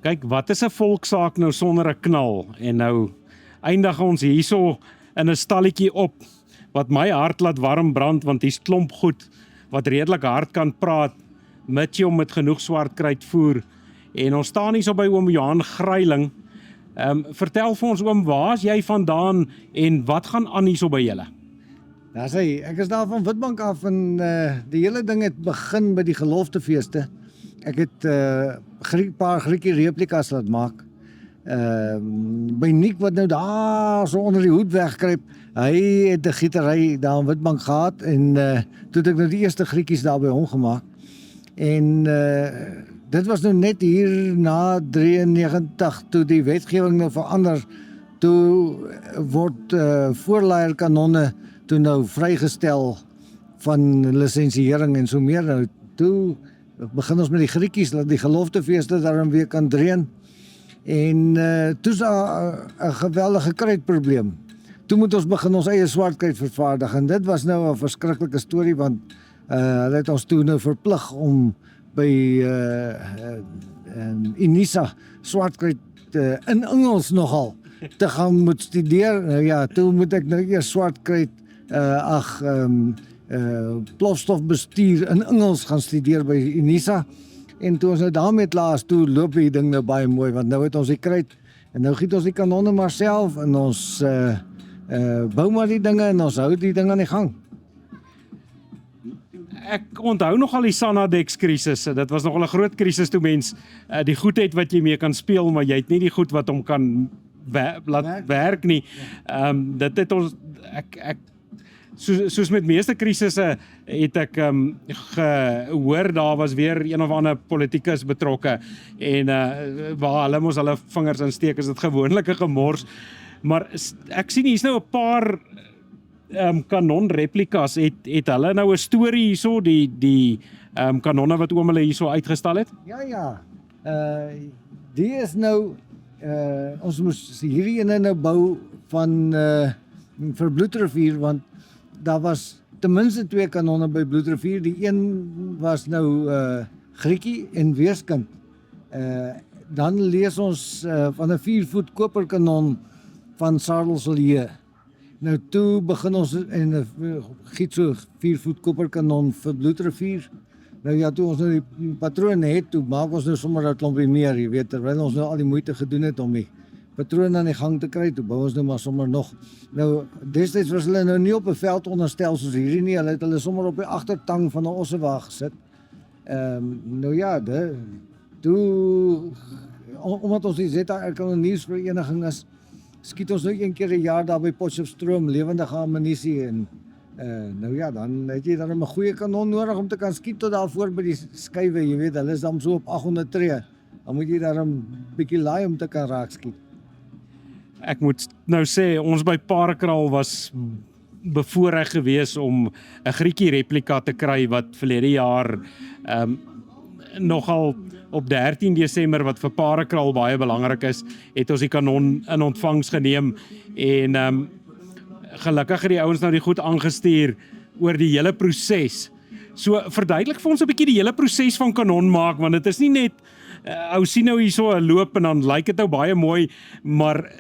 Kyk, wat is 'n volkssaak nou sonder 'n knal? En nou eindig ons hierso in 'n stalletjie op, wat my hart laat warm brand, want hier's klomp goed wat redelik hard kan praat, mits jy hom met genoeg swartkruit voer. En ons staan hierso by oom Johan Gryiling. Vertel vir ons oom, waar is jy vandaan en wat gaan aan hierso by julle? Ja, sê, ek is daar van Witbank af en die hele ding het begin by die geloftefeeste. Ek het paar Griekie replikas laat maak. By Nick wat nou daar so onder die hoed wegkruip, hy het 'n gietery daar in Witbank gehad en toe het ek nou die eerste Griekies daar by hom gemaak. En dit was nou net hier na 93 toe die wetgewing nou verander. Toe word voorleierkanonne toe nou vrygestel van lisensiering en so meer. Nou toe begin ons met die Griekies, dat die geloftefeeste daarin weer kan dreun. En toe is daar 'n geweldige kruitprobleem. Toe moet ons begin ons eie swartkruit vervaardig en dit was nou 'n verskriklike storie want hulle het ons toe nou verplig om by Unisa swartkruit in Engels nogal te gaan moet studeer. Nou ja, toe moet ek nou eers swartkruit plofstofbestuur in Engels gaan studeer by Unisa. En toe ons nou daarmee klaar, toe loop die ding nou baie mooi, want nou het ons die kruit, en nou giet ons die kanonne maar self, en ons bou maar die dinge, en ons hou die ding aan die gang. Ek onthou nogal die Sanadex krisis. Dit was nogal 'n groot krisis toe mens die goed het wat jy mee kan speel, maar jy het nie die goed wat hom kan laat werk nie. Dit het ons soos met meeste krisisse het ek gehoor daar was weer een of ander politikus betrokke en waar hulle mos hulle vingers insteek, is dit gewoonlik 'n gemors. Maar ek sien hier's nou 'n paar kanonreplikas. Het hulle nou 'n storie hierso, die kanonne wat oom hulle hierso uitgestal het? Ja. Die is nou ons moes hierdie ene nou bou van vir Bloedrivier, want daar was ten minste 2 kanonne by Bloedrivier. Die een was nou Griekie en Weeskind. Dan lees ons van 'n 4-voet koperkanon van Sardelselje. Nou toe begin ons en giet so 4-voet koperkanon vir Bloedrivier. Nou ja, toe ons nou die patrone het, toe maak ons nou sommer 'n klompie meer, jy weet, terwyl ons nou al die moeite gedoen het om die patrone aan die gang te kry, toe bou ons nou maar sommer nog. Nou, destyds was hulle nou nie op 'n veld onderstel soos hierdie nie, hulle het hulle sommer op die agtertang van 'n ossewa gesit. Nou ja, toe, omdat ons die ZR Kanonniersvereniging is, skiet ons nou 1 keer 'n jaar daar by Potchefstroom lewendige ammunisie en nou ja, dan het jy dan 'n goeie kanon nodig om te kan skiet tot daar voor by die skuwe, jy weet, hulle is dan so op 800 tree. Dan moet jy daar 'n bietjie laai om te kan raak skiet. Ek moet nou sê, ons by Parekraal was bevoorreg gewees om 'n Griekie replika te kry wat verlede jaar nogal op 13 Desember wat vir Parekraal baie belangrik is, het ons die kanon in ontvangs geneem en gelukkig het die ouens nou die goed aangestuur oor die hele proses. So verduidelik vir ons 'n bietjie die hele proses van kanon maak, want dit is nie net ou sien nou hierso 'n loop en dan lyk dit nou baie mooi, maar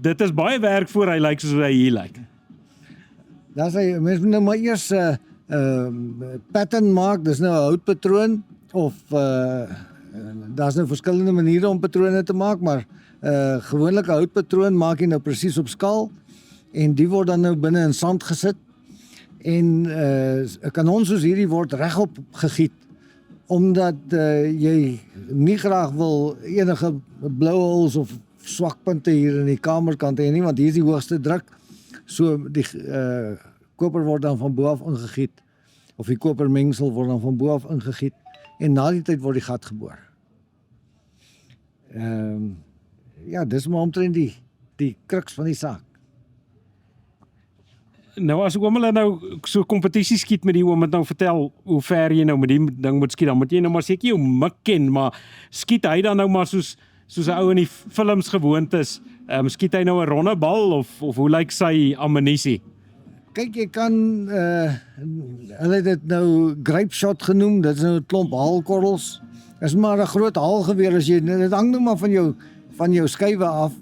dit is baie werk voor hy lyk soos hy hier lyk. Daar sê mens moet nou maar eers pattern maak, dis nou 'n houtpatroon of daar's nou verskillende maniere om patrone te maak, maar gewoonlik 'n houtpatroon maak jy nou presies op skaal en die word dan nou binne in sand gesit en 'n kanon soos hierdie word regop gegiet omdat jy nie graag wil enige blowholes of swakpunte hier in die kamerkant hê nie, want hier is die hoogste druk. So die koper word dan van bo af ingegiet of die kopermengsel word dan van bo af ingegiet en na die tyd word die gat geboor. Ja, dis maar omtrent die kruks van die saak. Nou as oom hulle nou so kompetisie skiet met die oom het nou vertel hoe ver jy nou met die ding moet skiet, dan moet jy nou maar seker jou mik ken, maar skiet hy dan nou maar soos 'n ou in die films gewoond is, skiet hy nou 'n ronde bal of hoe lyk sy ammunisie? kyk, jy kan hulle het dit nou grape shot genoem, dit is nou 'n klomp haalkorrels. Is maar 'n groot haalgeweer as jy dit hang nou maar van jou skuwe af.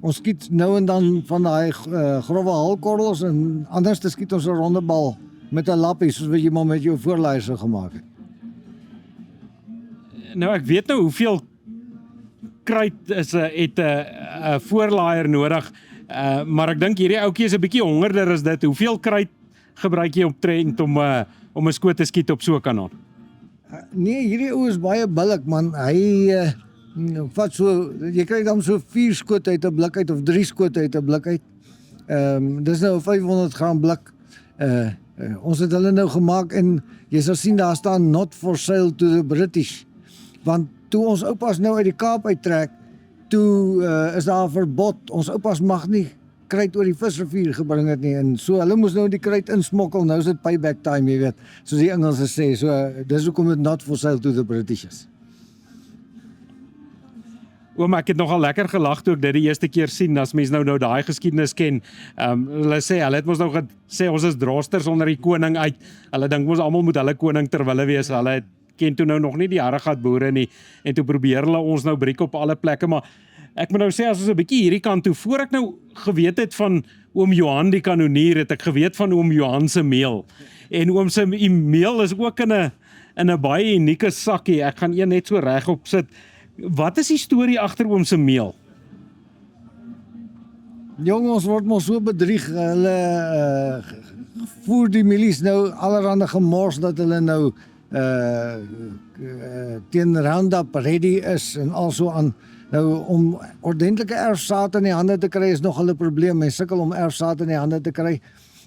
Ons skiet nou en dan van daai grove haalkorrels en anders te skiet ons 'n ronde bal met 'n lappie soos wat jy maar met jou voorlaaier sou gemaak het. Nou ek weet nou hoeveel kruit het 'n voorlaaier nodig. Maar ek dink hierdie ouetjie is 'n bietjie hongerder as dit. Hoeveel kruit gebruik jy op trent om 'n skoot te skiet op so 'n kanon? Nee, hierdie ou is baie billik man. Hy vat so, jy kry dan so 4 skote uit 'n blik uit of 3 skote uit 'n blik uit. Dis nou 'n 500 gram blik. Ons het hulle nou gemaak en jy sal sien daar staan not for sale to the British. Want toe ons oupas nou uit die Kaap uittrek, toe is daar 'n verbod. Ons oupas mag nie kruit oor die visrivier gebring het nie en so hulle moes nou die kruit insmokkel. Nou is dit payback time, jy weet, soos die Engelse sê. So dis hoekom dit not for sale to the British is. Oom, ek het nogal lekker gelag toe ek dit die eerste keer sien, as mens nou daai geskiedenis ken. Hulle het ons nou gesê ons is drosters onder die koning uit. Hulle dink ons almal moet hulle koning ter wille wees. Hulle ken toe nou nog nie die Harregat boere nie en toe probeer hulle ons nou breek op alle plekke, maar ek moet nou sê as ons 'n bietjie hierdie kant toe, voor ek nou geweet het van oom Johan die kanonier, het ek geweet van oom Johan se meel. En oom se meel is ook in 'n baie unieke sakkie. Ek gaan een net so regop sit. Wat is die storie agter oom se meel? Jong, ons word mos so bedrieg. Hulle voer die milies nou allerhande gemors dat hulle nou teen Roundup ready is en also aan. Nou om ordentlike erfsaad in die hande te kry is nogal 'n probleem. Mense sukkel om erfsaad in die hande te kry.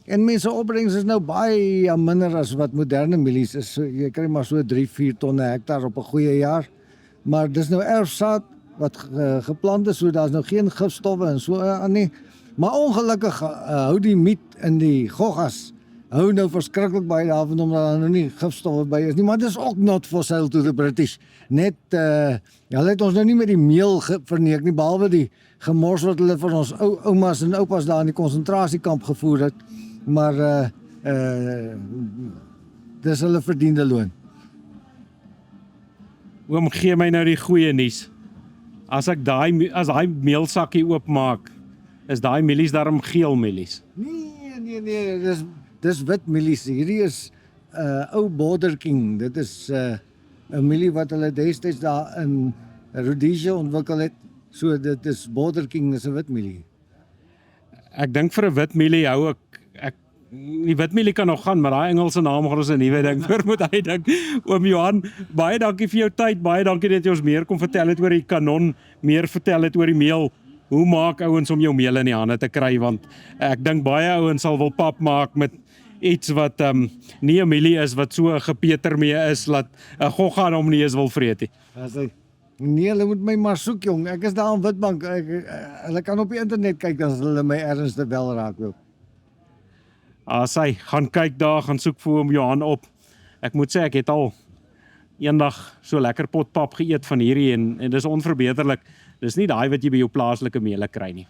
En mense opbrengs is nou baie minder as wat moderne milies is. So, jy kry maar so 3-4 tonne hektaar op 'n goeie jaar. Maar dis nou erfsaad wat geplant is, so daar's nou geen gifstowwe en so aan nie. Maar ongelukkig hou die miet in die goggas hou nou verskriklik baie daarvan omdat daar nou nie gifstowwe by is nie, maar dit is ook not for sale to the British. Net hulle het ons nou nie met die meel verneek nie, behalwe die gemors wat hulle vir ons oumas en oupas daar in die konsentrasiekamp gevoer het. Maar dis hulle verdiende loon. Oom, gee my nou die goeie nuus. As daai meelsakkie oopmaak, is daai mielies daarom geel mielies? Nee, dis wit mielies. Hierdie is ou Border King. Dit is 'n mielie wat hulle destyds daar in Rhodesia ontwikkel het. So dit is Border King, is 'n wit mielie. Ek dink vir 'n wit mielie hou ek die wit mielie kan nog gaan, maar daai Engelse naam gaan ons 'n nuwe ding vir moet hy dink. Oom Johan, baie dankie vir jou tyd. Baie dankie dat jy ons meer kom vertel het oor die kanon, meer vertel het oor die meel. Hoe maak ouens om jou meel in die hande te kry, want ek dink baie ouens sal wil pap maak met iets wat nie 'n mielie is wat so gepeter mee is dat 'n gogga hom nie eens wil vreet nie. Nee, hulle moet my maar soek jong. Ek is daar in Witbank. Hulle kan op die internet kyk as hulle my ergens te bel raak wil. As hy gaan kyk daar, gaan soek vir oom Johan op. Ek moet sê ek het al eendag so lekker pot pap geëet van hierdie en dis onverbeterlik. Dis nie daai wat jy by jou plaaslike meele kry nie.